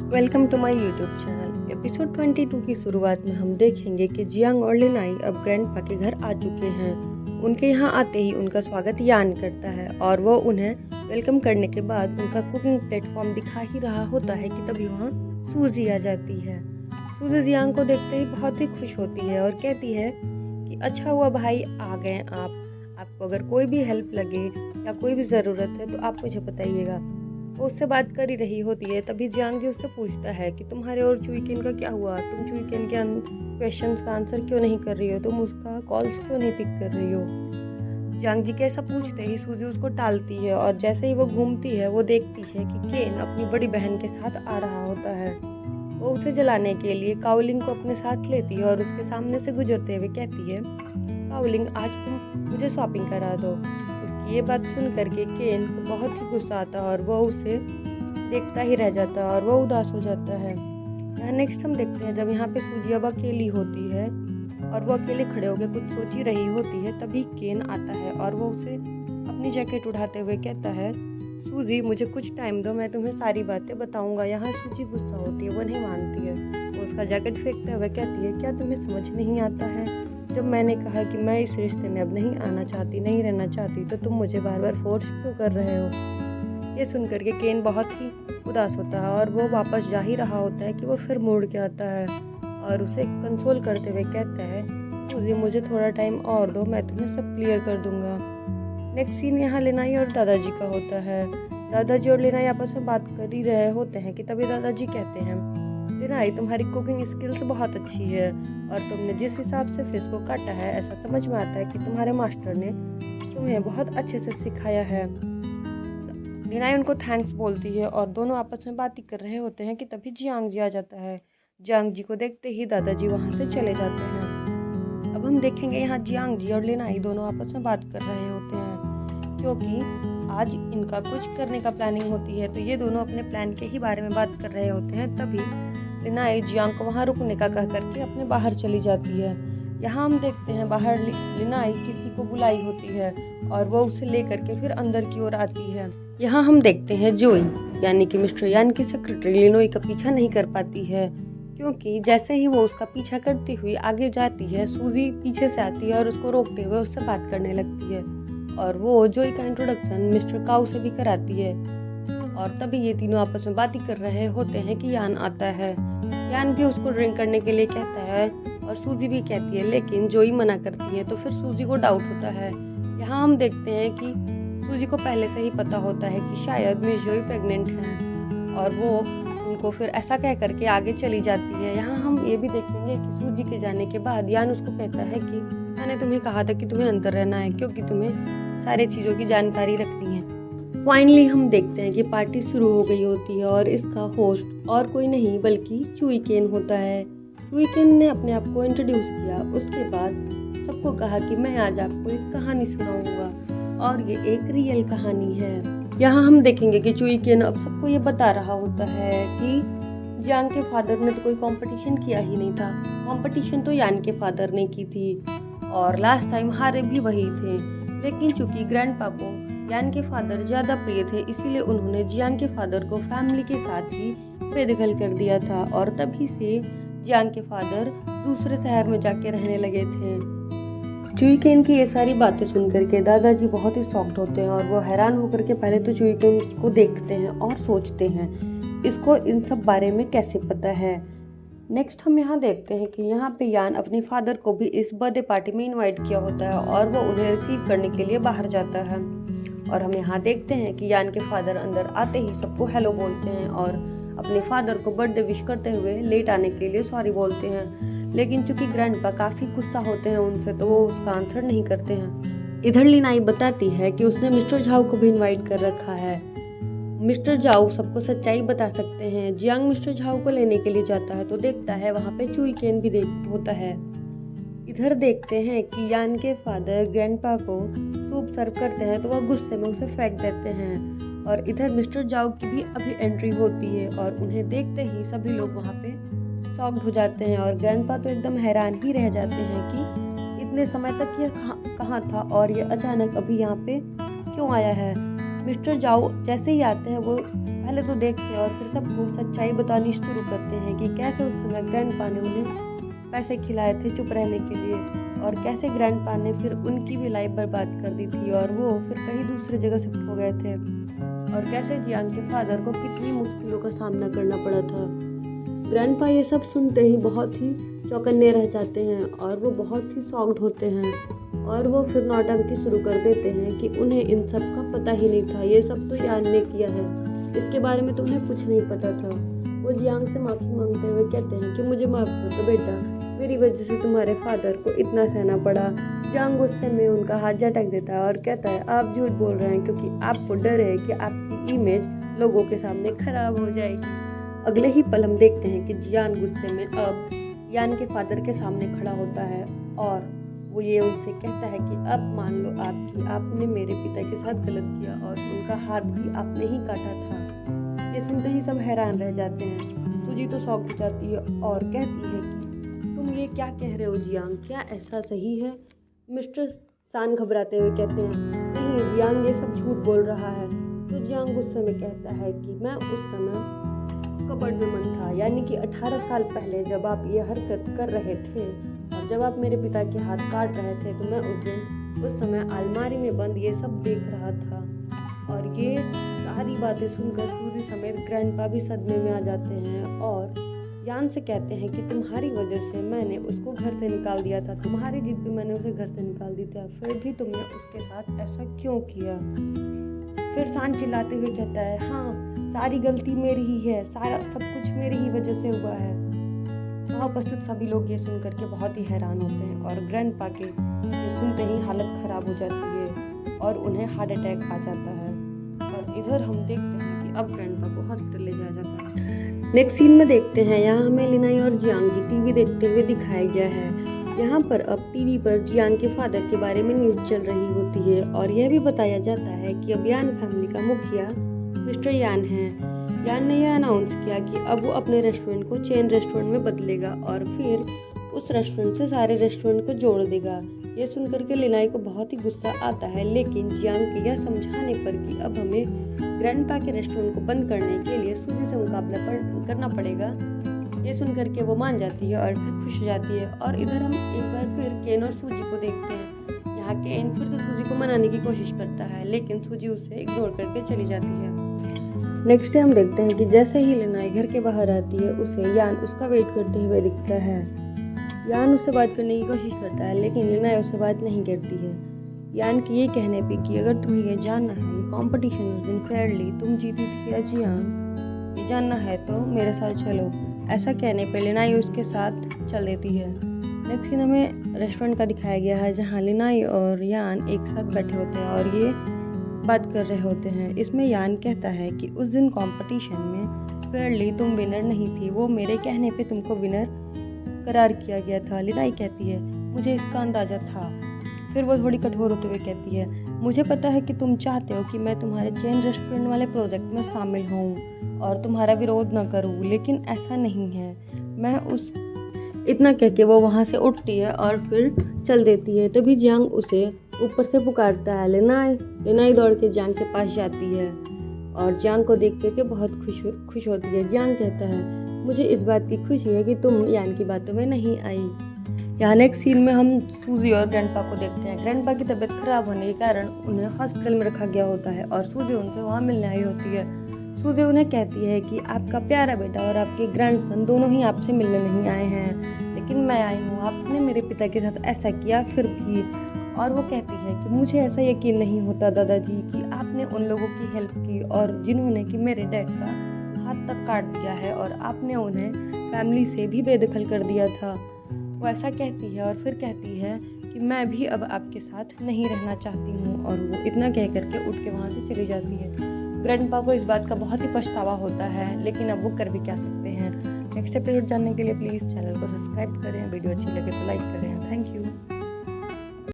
Welcome to my YouTube channel. Episode 22 की शुरुआत में हम देखेंगे कि जियांग और लिनाई अब ग्रैंडपा के घर आ चुके हैं। उनके यहाँ आते ही उनका स्वागत यान करता है और वो उन्हें वेलकम करने के बाद उनका कुकिंग प्लेटफॉर्म दिखा ही रहा होता है कि तभी वहाँ सूजी आ जाती है। सूजी जियांग को देखते ही बहुत ही खुश होती है और कहती है कि अच्छा हुआ भाई आ गए आपको अगर कोई भी हेल्प लगे या कोई भी ज़रूरत है तो आप मुझे बताइएगा। वो उससे बात कर ही रही होती है, तभी जियांग जी उससे पूछता है कि तुम्हारे और चुईकेन का क्या हुआ, तुम चुईकेन के क्वेश्चंस का आंसर क्यों नहीं कर रही हो, तुम उसका कॉल्स क्यों नहीं पिक कर रही हो। जियांग जी के ऐसा पूछते ही सूजी उसको टालती है और जैसे ही वो घूमती है वो देखती है कि केन अपनी बड़ी बहन के साथ आ रहा होता है। वो उसे जलाने के लिए काओलिंग को अपने साथ लेती है और उसके सामने से गुजरते हुए कहती है, काओलिंग आज तुम मुझे शॉपिंग करा दो। उसकी ये बात सुन करके केन को बहुत ही गुस्सा आता है और वो उसे देखता ही रह जाता है और वो उदास हो जाता है। यहाँ नेक्स्ट हम देखते हैं जब यहाँ पे सूजी अब अकेली होती है और वो अकेले खड़े होकर कुछ सोच ही रही होती है, तभी केन आता है और वो उसे अपनी जैकेट उठाते हुए कहता है, सूजी मुझे कुछ टाइम दो, मैं तुम्हें सारी बातें बताऊंगा। यहाँ सूजी गुस्सा होती है, वो नहीं मानती है। वो उसका जैकेट फेंकते हुए कहती है, क्या तुम्हें समझ नहीं आता है, जब मैंने कहा कि मैं इस रिश्ते में अब नहीं आना चाहती, नहीं रहना चाहती, तो तुम मुझे बार बार फोर्स क्यों कर रहे हो। ये सुनकर के केन बहुत ही उदास होता है और वो वापस जा ही रहा होता है कि वो फिर मुड़ के आता है और उसे कंसोल करते हुए कहता है, मुझे थोड़ा टाइम और दो, मैं तुम्हें सब क्लियर कर दूंगा। नेक्स्ट सीन यहाँ लिनाई और दादाजी का होता है। दादाजी और लिनाई आपस में बात कर ही रहे होते हैं कि तभी दादाजी कहते हैं, लिनाई तुम्हारी कुकिंग स्किल्स बहुत अच्छी है और तुमने जिस हिसाब से फिश को काटा है ऐसा समझ में आता है कि तुम्हारे मास्टर ने तुम्हें बहुत अच्छे से सिखाया है। लिनाई उनको थैंक्स बोलती है और दोनों आपस में बात ही कर रहे होते हैं कि तभी जियांग जी आ जाता है। जियांग जी को देखते ही दादाजी वहाँ से चले जाते हैं। अब हम देखेंगे यहाँ जियांग जी और लिनाई दोनों आपस में बात कर रहे होते हैं क्योंकि आज इनका कुछ करने का प्लानिंग होती है, तो ये दोनों अपने प्लान के ही बारे में बात कर रहे होते हैं। तभी लिनाई जियांग को वहाँ रुकने का कह करके अपने बाहर चली जाती है। यहाँ हम देखते हैं बाहर लिनाई किसी को बुलाई होती है और वो उसे लेकर के फिर अंदर की ओर आती है। यहाँ हम देखते हैं जोई यानी कि मिस्टर यान की सेक्रेटरी लिनोई का पीछा नहीं कर पाती है क्योंकि जैसे ही वो उसका पीछा करती हुई आगे जाती है, सूजी पीछे से आती है और उसको रोकते हुए उससे बात करने लगती है और वो जोई का इंट्रोडक्शन मिस्टर काउ से भी कराती है। और तभी ये तीनों आपस में बात ही कर रहे होते हैं कि यान आता है। यान भी उसको ड्रिंक करने के लिए कहता है और सूजी भी कहती है, लेकिन जोई मना करती है तो फिर सूजी को डाउट होता है। यहाँ हम देखते हैं कि सूजी को पहले से ही पता होता है कि शायद मिस जोई प्रेग्नेंट हैं और वो उनको फिर ऐसा कह करके आगे चली जाती है। यहाँ हम ये भी देखेंगे कि सूजी के जाने के बाद यान उसको कहता है कि मैंने तुम्हें कहा था कि तुम्हें अंदर रहना है क्योंकि तुम्हें सारी चीज़ों की जानकारी रखनी है। फाइनली हम देखते हैं कि पार्टी शुरू हो गई होती है और इसका होस्ट और कोई नहीं बल्कि चुईकेन होता है। चुईकेन ने अपने आप को इंट्रोड्यूस किया, उसके बाद सबको कहा कि मैं आज आपको एक कहानी सुनाऊंगा और ये एक रियल कहानी है। यहाँ हम देखेंगे कि चुईकेन अब सबको ये बता रहा होता है कि जियांग के फादर ने तो कोई कंपटीशन किया ही नहीं था, कंपटीशन तो यान के फादर ने की थी और लास्ट टाइम हारे भी वही थे, लेकिन चूंकि ग्रैंडपा को यान के फादर ज़्यादा प्रिय थे इसीलिए उन्होंने जियांग के फादर को फैमिली के साथ ही बेदखल कर दिया था और तभी से जियांग के फादर दूसरे शहर में जाके रहने लगे थे। चुईकेन की ये सारी बातें सुन करके दादाजी बहुत ही शॉक्ड होते हैं और वो हैरान होकर के पहले तो चुईकेन को देखते हैं और सोचते हैं इसको इन सब बारे में कैसे पता है। नेक्स्ट हम यहाँ देखते हैं कि यहाँ पे यान अपने फादर को भी इस बर्थडे पार्टी में इनवाइट किया होता है और वो उन्हें रिसीव करने के लिए बाहर जाता है और हम यहाँ देखते हैं कि यान के फादर अंदर आते ही सबको हेलो बोलते हैं और अपने फादर को बर्थडे विश करते हुए लेट आने के लिए सॉरी बोलते हैं, लेकिन चूंकि ग्रैंडपा काफ़ी गुस्सा होते हैं उनसे तो वो उसका आंसर नहीं करते हैं। इधर लिनाई बताती है कि उसने मिस्टर झाओ को भी इन्वाइट कर रखा है, मिस्टर झाओ सबको सच्चाई बता सकते हैं। जियांग मिस्टर झाओ को लेने के लिए जाता है तो देखता है वहाँ पे चुईकेन भी होता है। इधर देखते हैं कि यान के फादर ग्रैंडपा को सूप सर्व करते हैं तो वह गुस्से में उसे फेंक देते हैं और इधर मिस्टर झाओ की भी अभी एंट्री होती है और उन्हें देखते ही सभी लोग वहाँ पे शॉक्ड हो जाते हैं और ग्रैंडपा तो एकदम हैरान ही रह जाते हैं कि इतने समय तक ये कहाँ था और ये अचानक अभी यहाँ पे क्यों आया है। मिस्टर झाओ जैसे ही आते हैं वो पहले तो देखते हैं और फिर सबको सच्चाई बतानी शुरू करते हैं कि कैसे उस समय ग्रैंडपा ने उन्हें पैसे खिलाए थे चुप रहने के लिए, और कैसे ग्रैंडपा ने फिर उनकी भी लाइफ बर्बाद कर दी थी और वो फिर कहीं दूसरी जगह शिफ्ट हो गए थे, और कैसे जियांग के फादर को कितनी मुश्किलों का सामना करना पड़ा था। ग्रैंडपा ये सब सुनते ही बहुत ही चौकन्ने रह जाते हैं और वो बहुत ही शॉक्ड होते हैं, और वो फिर नौटंकी शुरू कर देते हैं कि उन्हें इन सब का पता ही नहीं था, ये सब तो यान ने किया है, इसके बारे में तो उन्हें कुछ नहीं पता था। वो जियांग से माफ़ी मांगते हुए कहते हैं कि मुझे माफ़ कर दो बेटा, मेरी वजह से तुम्हारे फादर को इतना सहना पड़ा। जियांग गुस्से में उनका हाथ झटक देता है और कहता है आप झूठ बोल रहे हैं क्योंकि आपको डर है कि आपकी इमेज लोगों के सामने खराब हो जाएगी। अगले ही पल हम देखते हैं कि जियांग गुस्से में अब यान के फादर के सामने खड़ा होता है और वो ये उनसे कहता है कि अब मान लो आपने मेरे पिता के साथ गलत किया और उनका हाथ भी आपने ही काटा था। ये सुनते ही सब हैरान रह जाते हैं। सूजी तो शॉक हो जाती है और कहती है कि तुम ये क्या कह रहे हो जियांग, क्या ऐसा सही है? मिस्टर सान घबराते हुए कहते हैं नहीं जियांग ये सब झूठ बोल रहा है। तो जियांग गुस्से में कहता है कि मैं उस समय कबर्ड में बंद था, यानी कि 18 साल पहले जब आप ये हरकत कर रहे थे और जब आप मेरे पिता के हाथ काट रहे थे तो मैं उस समय अलमारी में बंद ये सब देख रहा था। और ये सारी बातें सुनकर सूजी समेत ग्रैंडपा भी सदमे में आ जाते हैं और यान से कहते हैं कि तुम्हारी वजह से मैंने उसको घर से निकाल दिया था, तुम्हारी जिद पे मैंने उसे घर से निकाल दिया था, फिर भी तुमने उसके साथ ऐसा क्यों किया? फिर सान चिल्लाते हुए कहता है हाँ सारी गलती मेरी ही है, सारा सब कुछ मेरी ही वजह से हुआ है। वहाँ उपस्थित सभी लोग ये सुन करके बहुत ही हैरान होते हैं और ग्रैंडपा के ये सुनते ही हालत खराब हो जाती है और उन्हें हार्ट अटैक आ जाता है। और इधर हम देखते हैं कि अब ग्रैंडपा को हॉस्पिटल ले जाया जाता है। नेक्स्ट सीन में देखते हैं यहाँ हमें लिनाई और जियांग जी टीवी देखते हुए दिखाया गया है। यहाँ पर अब टीवी पर जियांग के फादर के बारे में न्यूज़ चल रही होती है और यह भी बताया जाता है कि अब यान फैमिली का मुखिया मिस्टर यान है। यान ने यह अनाउंस किया कि अब वो अपने रेस्टोरेंट को चेन रेस्टोरेंट में बदलेगा और फिर उस रेस्टोरेंट से सारे रेस्टोरेंट को जोड़ देगा। ये सुनकर के लिनाई को बहुत ही गुस्सा आता है, लेकिन जियांग के यह समझाने पर कि अब हमें ग्रैंडपा के रेस्टोरेंट को बंद करने के लिए सूजी से मुकाबला करना पड़ेगा, ये सुनकर के वो मान जाती है और फिर खुश हो जाती है। और इधर हम एक बार फिर केन और सूजी को देखते हैं। यहाँ केन फिर से सूजी को मनाने की कोशिश करता है, लेकिन सूजी उसे इग्नोर करके चली जाती है। नेक्स्ट डे हम देखते हैं कि जैसे ही लिनाई घर के बाहर आती है उसे यान उसका वेट करते हुए दिखता है। यान उससे बात करने की कोशिश करता है, लेकिन लिनाई उससे बात नहीं करती है। यान के ये कहने पे कि अगर तुम्हें ये जानना है ये कंपटीशन उस दिन फेयरली तुम जीती थी या जियांग, ये जानना है तो मेरे साथ चलो। ऐसा कहने पे लिनाई उसके साथ चल देती है। नेक्स्ट सीन हमें रेस्टोरेंट का दिखाया गया है जहाँ लिनाई और यान एक साथ बैठे होते हैं और ये बात कर रहे होते हैं। इसमें यान कहता है कि उस दिन कंपटीशन में फेयरली तुम विनर नहीं थी, वो मेरे कहने पे तुमको विनर करार किया गया था। लिनाई कहती है मुझे इसका अंदाज़ा था। फिर वो थोड़ी कठोर होते हुए कहती है मुझे पता है कि तुम चाहते हो कि मैं तुम्हारे चेन रेस्टोरेंट वाले प्रोजेक्ट में शामिल हूँ और तुम्हारा विरोध न करूँ, लेकिन ऐसा नहीं है। मैं उस इतना कह के वो वहाँ से उठती है और फिर चल देती है। तभी जियांग उसे ऊपर से पुकारता है लिनाई। लिनाई दौड़ के जियांग के पास जाती है और जियांग को देख करके बहुत खुश होती है। जियांग कहता है मुझे इस बात की खुशी है कि तुम यान की बातों में नहीं आई। यहाँ नेक्स्ट सीन में हम सूजी और ग्रैंडपा को देखते हैं। ग्रैंडपा की तबीयत खराब होने के कारण उन्हें हॉस्पिटल में रखा गया होता है और सूजी उनसे वहाँ मिलने आई होती है। सूजी उन्हें कहती है कि आपका प्यारा बेटा और आपके ग्रैंडसन दोनों ही आपसे मिलने नहीं आए हैं, लेकिन मैं आई हूँ। आपने मेरे पिता के साथ ऐसा किया फिर भी। और वो कहती है कि मुझे ऐसा यकीन नहीं होता दादाजी कि आपने उन लोगों की हेल्प की और जिन्होंने कि मेरे डैड का हाथ तक काट दिया है और आपने उन्हें फैमिली से भी बेदखल कर दिया था। वो ऐसा कहती है और फिर कहती है कि मैं भी अब आपके साथ नहीं रहना चाहती हूँ, और वो इतना कह करके उठ के वहाँ से चली जाती है। ग्रैंडपा को इस बात का बहुत ही पछतावा होता है, लेकिन अब वो कर भी क्या सकते हैं। नेक्स्ट एपिसोड जानने के लिए प्लीज़ चैनल को सब्सक्राइब करें, वीडियो अच्छी लगे तो लाइक करें। Thank you.